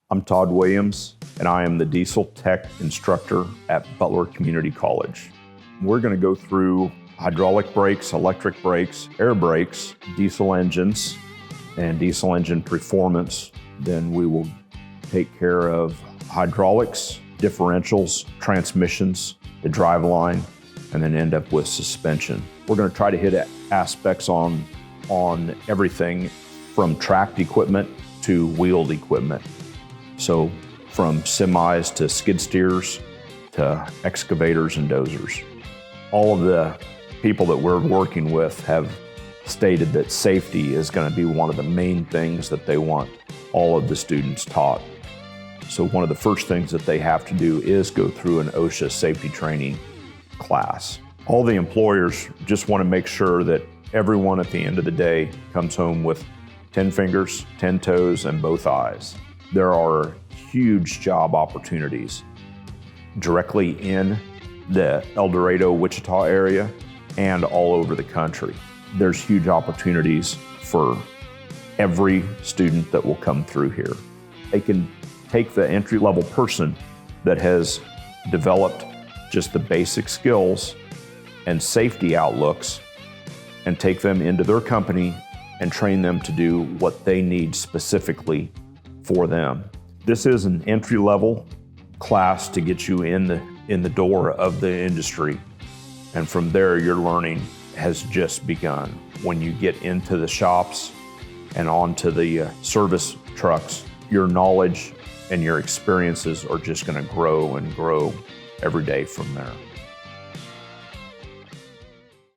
I'm Todd Williams, and I am the diesel tech instructor at Butler Community College. We're going to go through hydraulic brakes, electric brakes, air brakes, diesel engines, and diesel engine performance. Then we will take care of hydraulics, differentials, transmissions, the driveline, and then end up with suspension. We're going to try to hit aspects on everything from tracked equipment to wheeled equipment. So from semis to skid steers to excavators and dozers. All of the people that we're working with have stated that safety is going to be one of the main things that they want all of the students taught. So one of the first things that they have to do is go through an OSHA safety training class. All the employers just want to make sure that everyone at the end of the day comes home with 10 fingers, 10 toes, and both eyes. There are huge job opportunities directly in the El Dorado, Wichita area and all over the country. There's huge opportunities for every student that will come through here. They can take the entry-level person that has developed just the basic skills and safety outlooks and take them into their company and train them to do what they need specifically for them. This is an entry-level class to get you in the door of the industry. And from there, your learning has just begun. When you get into the shops and onto the service trucks, your knowledge and your experiences are just gonna grow and grow every day from there.